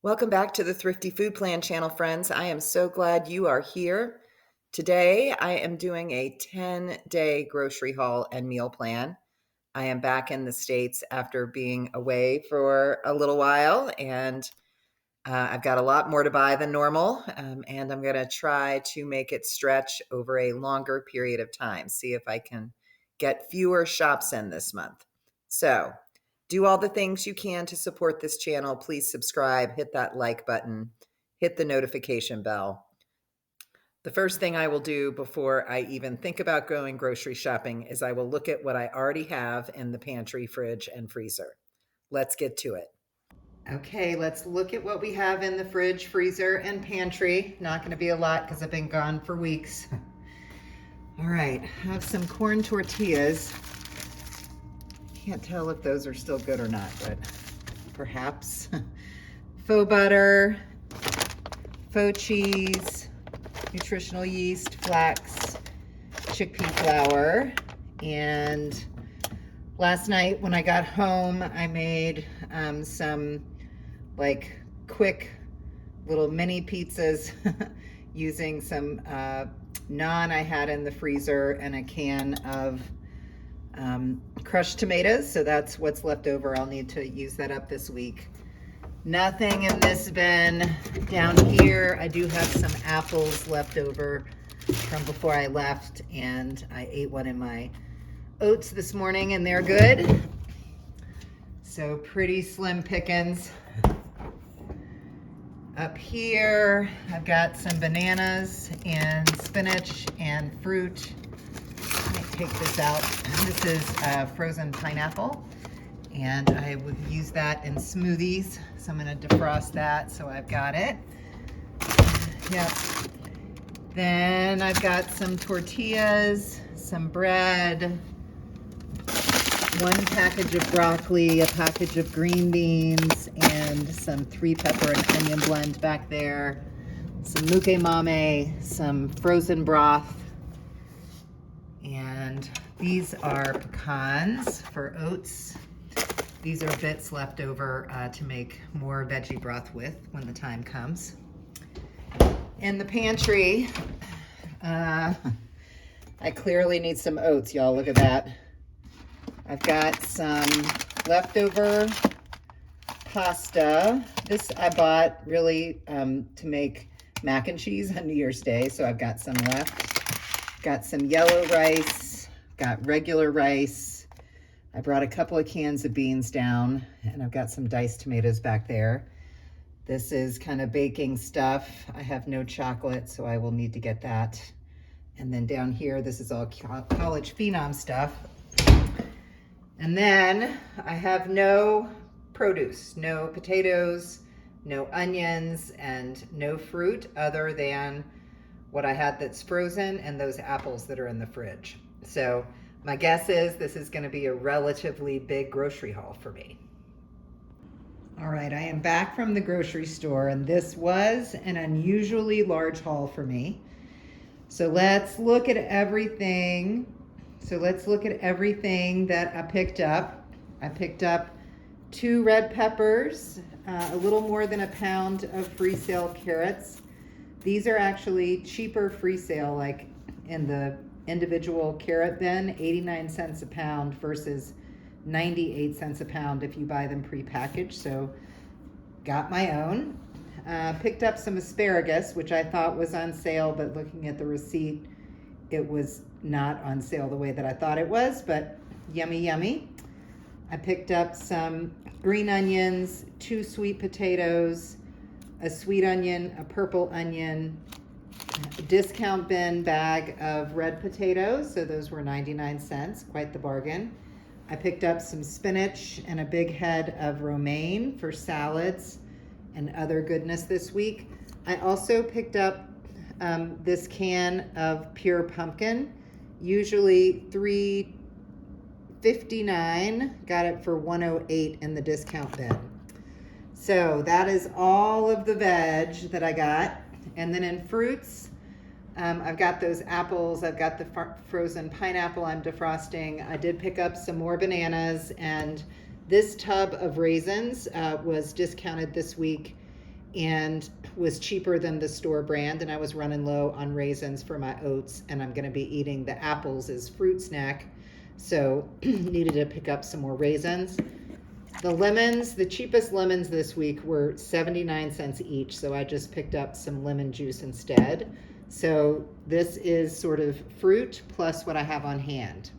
Welcome back to the Thrifty Food Plan channel, friends. I am so glad you are here. Today, I am doing a 10-day grocery haul and meal plan. I am back in the States after being away for a little while, and I've got a lot more to buy than normal, and I'm going to try to make it stretch over a longer period of time, see if I can get fewer shops in this month. So, do all the things you can to support this channel. Please subscribe, hit that like button, hit the notification bell. The first thing I will do before I even think about going grocery shopping is I will look at what I already have in the pantry, fridge, and freezer. Let's get to it. Okay, let's look at what we have in the fridge, freezer, and pantry. Not going to be a lot because I've been gone for weeks. All right, have some corn tortillas. Can't tell if those are still good or not, but perhaps. Faux butter, faux cheese, nutritional yeast, flax, chickpea flour. And last night when I got home, I made some like quick little mini pizzas using some naan I had in the freezer and a can of crushed tomatoes. So that's what's left over. I'll need to use that up this week. Nothing in this bin. Down here, I do have some apples left over from before I left, and I ate one in my oats this morning, and they're good. So pretty slim pickings. Up here, I've got some bananas and spinach and fruit. Let me take this out. This is frozen pineapple, and I would use that in smoothies. So I'm gonna defrost that so I've got it. Yep. Then I've got some tortillas, some bread, one package of broccoli, a package of green beans, and some 3-pepper and onion blend back there, some muke mame, some frozen broth, and these are pecans for oats. These are bits left over to make more veggie broth with when the time comes. In the pantry, I clearly need some oats, y'all. Look at that. I've got some leftover pasta. This I bought really to make mac and cheese on New Year's Day, so I've got some left. Got some yellow rice, got regular rice. I brought a couple of cans of beans down, and I've got some diced tomatoes back there. This is kind of baking stuff. I have no chocolate, so I will need to get that. And then down here, this is all College Phenom stuff. And then I have no produce, no potatoes, no onions, and no fruit other than what I had that's frozen and those apples that are in the fridge. So my guess is this is going to be a relatively big grocery haul for me. All right, I am back from the grocery store, and this was an unusually large haul for me. So let's look at everything. That I picked up. I picked up 2 red peppers, a little more than a pound of free sale carrots. These are actually cheaper free sale, like in the individual carrot bin, 89 cents a pound versus 98 cents a pound if you buy them pre-packaged. So got my own. Picked up some asparagus, which I thought was on sale, but looking at the receipt, it was not on sale the way that I thought it was, but yummy, yummy. I picked up some green onions, 2 sweet potatoes, a sweet onion, a purple onion, a discount bin bag of red potatoes, so those were 99 cents, quite the bargain. I picked up some spinach and a big head of romaine for salads and other goodness this week. I also picked up this can of pure pumpkin, usually $3.59, got it for $1.08 in the discount bin. So that is all of the veg that I got. And then in fruits, I've got those apples, I've got the frozen pineapple I'm defrosting. I did pick up some more bananas, and this tub of raisins was discounted this week, and was cheaper than the store brand. And I was running low on raisins for my oats, and I'm going to be eating the apples as fruit snack. So needed to pick up some more raisins. The lemons, the cheapest lemons this week were 79 cents each. So I just picked up some lemon juice instead. So this is sort of fruit plus what I have on hand.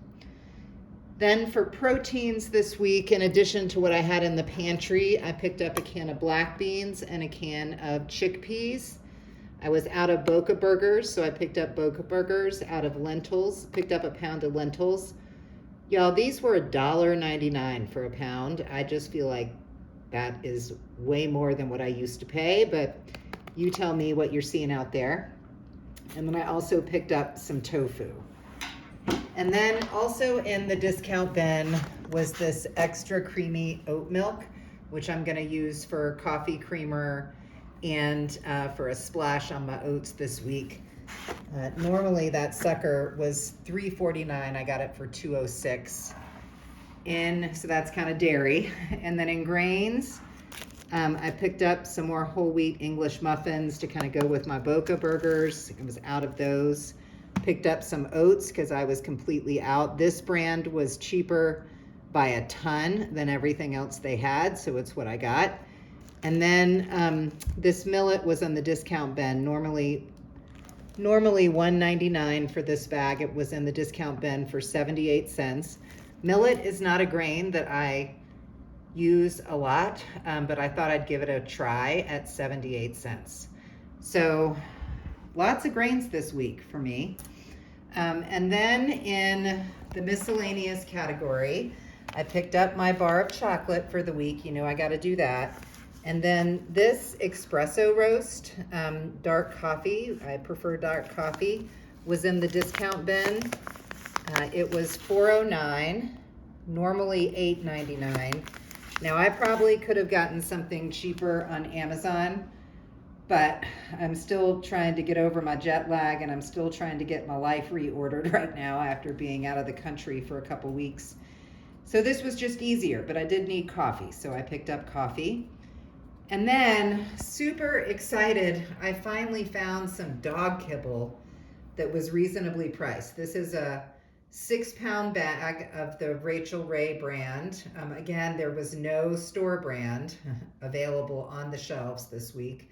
Then for proteins this week, in addition to what I had in the pantry, I picked up a can of black beans and a can of chickpeas. I was out of Boca Burgers, so I picked up Boca Burgers. Out of lentils, picked up a pound of lentils. Y'all, these were $1.99 for a pound. I just feel like that is way more than what I used to pay, but you tell me what you're seeing out there. And then I also picked up some tofu. And then also in the discount bin was this extra creamy oat milk, which I'm going to use for coffee creamer and for a splash on my oats this week. Normally that sucker was $3.49. I got it for $2.06. So that's kind of dairy. And then in grains, I picked up some more whole wheat English muffins to kind of go with my Boca Burgers. I was out of those. Picked up some oats because I was completely out. This brand was cheaper by a ton than everything else they had, so it's what I got. And then this millet was on the discount bin. Normally $1.99 for this bag. It was in the discount bin for 78 cents. Millet is not a grain that I use a lot, but I thought I'd give it a try at 78 cents. So lots of grains this week for me. And then in the miscellaneous category, I picked up my bar of chocolate for the week. You know, I got to do that. And then this espresso roast, dark coffee, I prefer dark coffee, was in the discount bin. It was $4.09, normally $8.99. Now I probably could have gotten something cheaper on Amazon, but I'm still trying to get over my jet lag, and I'm still trying to get my life reordered right now after being out of the country for a couple weeks. So this was just easier, but I did need coffee, so I picked up coffee. And then, super excited, I finally found some dog kibble that was reasonably priced. This is a 6-pound bag of the Rachel Ray brand. Again, there was no store brand available on the shelves this week.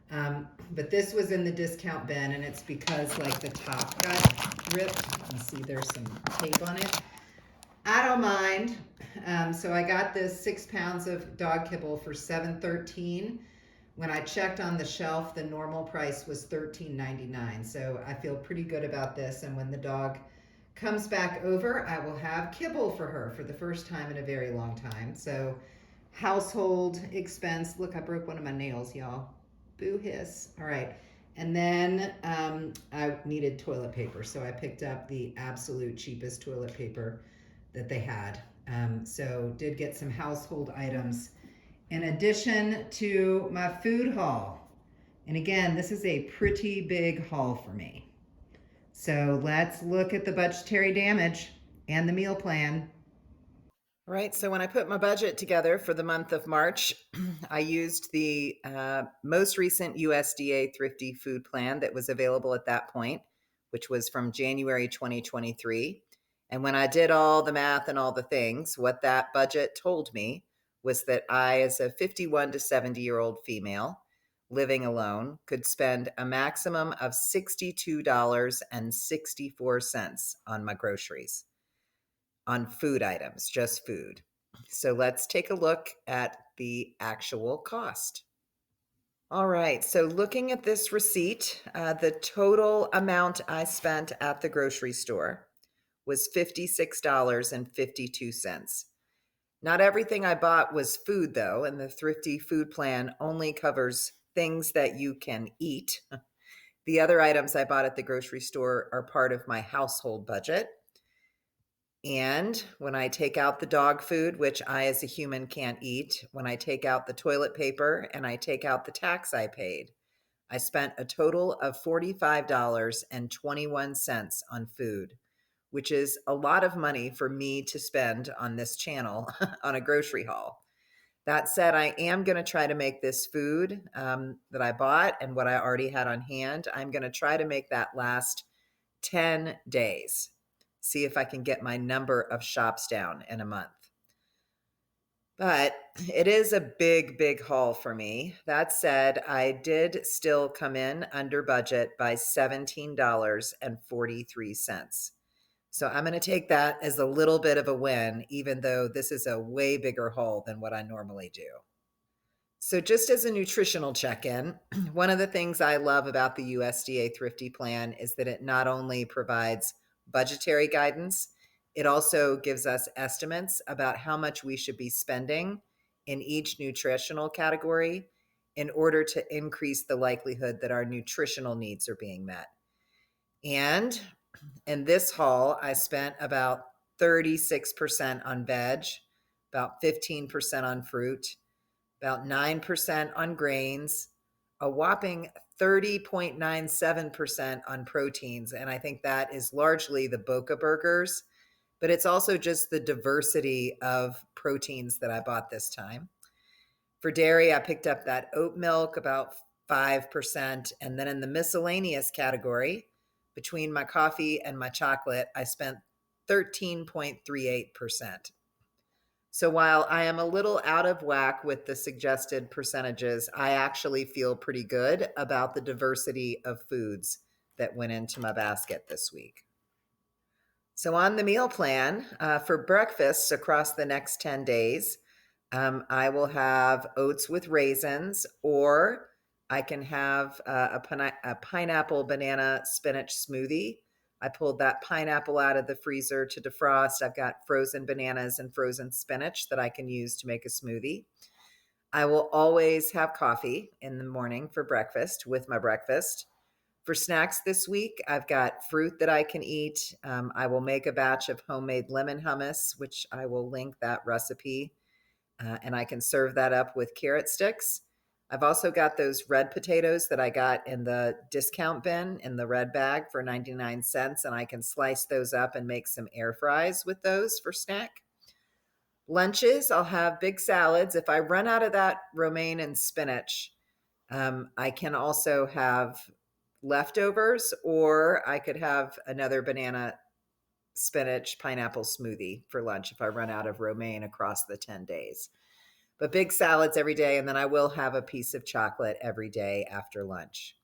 But this was in the discount bin, and it's because like the top got ripped. You can see there's some tape on it. I don't mind. So I got this 6 pounds of dog kibble for $7.13. When I checked on the shelf, the normal price was $13.99. So I feel pretty good about this. And when the dog comes back over, I will have kibble for her for the first time in a very long time. So household expense. Look, I broke one of my nails, y'all. Boo hiss. All right. And then I needed toilet paper. So I picked up the absolute cheapest toilet paper that they had. So did get some household items in addition to my food haul. And again, this is a pretty big haul for me. So let's look at the budgetary damage and the meal plan. Right. So when I put my budget together for the month of March, I used the most recent USDA Thrifty Food Plan that was available at that point, which was from January 2023. And when I did all the math and all the things, what that budget told me was that I, as a 51 to 70-year-old female living alone, could spend a maximum of $62.64 on my groceries, on food items, just food. So let's take a look at the actual cost. All right, so looking at this receipt, the total amount I spent at the grocery store was $56.52. Not everything I bought was food, though, and the Thrifty Food Plan only covers things that you can eat. The other items I bought at the grocery store are part of my household budget. And when I take out the dog food, which I as a human can't eat, when I take out the toilet paper and I take out the tax I paid, I spent a total of $45.21 on food, which is a lot of money for me to spend on this channel on a grocery haul. That said, I am going to try to make this food that I bought and what I already had on hand. I'm going to try to make that last 10 days. See if I can get my number of shops down in a month. But it is a big, big haul for me. That said, I did still come in under budget by $17.43. So I'm going to take that as a little bit of a win, even though this is a way bigger haul than what I normally do. So, just as a nutritional check in, one of the things I love about the USDA Thrifty Plan is that it not only provides budgetary guidance, it also gives us estimates about how much we should be spending in each nutritional category in order to increase the likelihood that our nutritional needs are being met. And in this haul, I spent about 36% on veg, about 15% on fruit, about 9% on grains, a whopping 30.97% on proteins. And I think that is largely the Boca burgers, but it's also just the diversity of proteins that I bought this time. For dairy, I picked up that oat milk, about 5%. And then in the miscellaneous category, between my coffee and my chocolate, I spent 13.38%. So while I am a little out of whack with the suggested percentages, I actually feel pretty good about the diversity of foods that went into my basket this week. So on the meal plan for breakfasts across the next 10 days, I will have oats with raisins, or I can have a pineapple banana spinach smoothie. I pulled that pineapple out of the freezer to defrost. I've got frozen bananas and frozen spinach that I can use to make a smoothie. I will always have coffee in the morning for breakfast with my breakfast. For snacks this week, I've got fruit that I can eat. I will make a batch of homemade lemon hummus, which I will link that recipe, and I can serve that up with carrot sticks. I've also got those red potatoes that I got in the discount bin in the red bag for 99 cents, and I can slice those up and make some air fries with those for snack. Lunches, I'll have big salads. If I run out of that romaine and spinach, I can also have leftovers, or I could have another banana spinach pineapple smoothie for lunch if I run out of romaine across the 10 days. But big salads every day, and then I will have a piece of chocolate every day after lunch.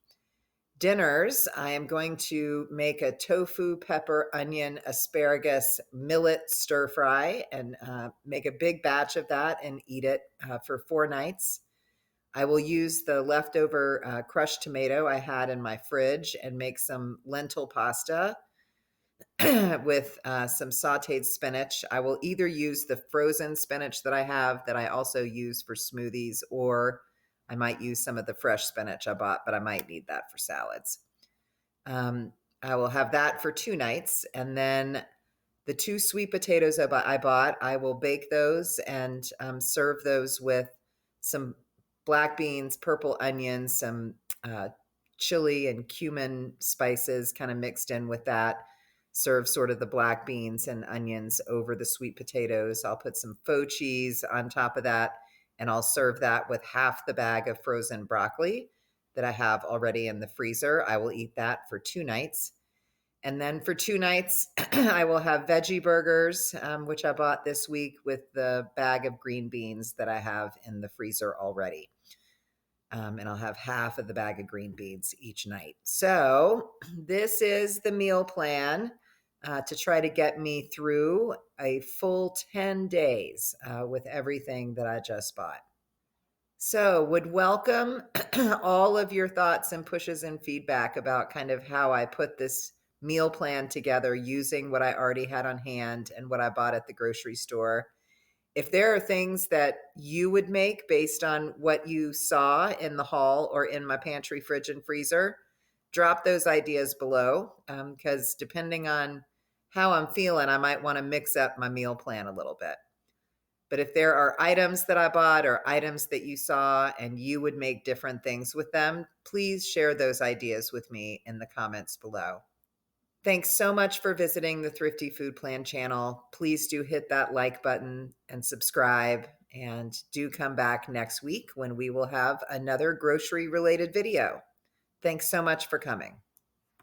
Dinners, I am going to make a tofu, pepper, onion, asparagus, millet stir fry and make a big batch of that and eat it for 4 nights. I will use the leftover crushed tomato I had in my fridge and make some lentil pasta with some sauteed spinach. I will either use the frozen spinach that I have that I also use for smoothies, or I might use some of the fresh spinach I bought, but I might need that for salads. I will have that for 2 nights. And then the 2 sweet potatoes I bought, I will bake those and serve those with some black beans, purple onions, some chili and cumin spices kind of mixed in with that. Serve sort of the black beans and onions over the sweet potatoes. I'll put some faux cheese on top of that, and I'll serve that with half the bag of frozen broccoli that I have already in the freezer. I will eat that for 2 nights. And then for 2 nights, I will have veggie burgers, which I bought this week with the bag of green beans that I have in the freezer already. And I'll have half of the bag of green beans each night. So this is the meal plan to try to get me through a full 10 days with everything that I just bought. So would welcome all of your thoughts and pushes and feedback about kind of how I put this meal plan together using what I already had on hand and what I bought at the grocery store. If there are things that you would make based on what you saw in the haul or in my pantry, fridge, and freezer, drop those ideas below, because depending on how I'm feeling, I might want to mix up my meal plan a little bit. But if there are items that I bought or items that you saw and you would make different things with them, please share those ideas with me in the comments below. Thanks so much for visiting the Thrifty Food Plan channel. Please do hit that like button and subscribe. And do come back next week when we will have another grocery related video. Thanks so much for coming.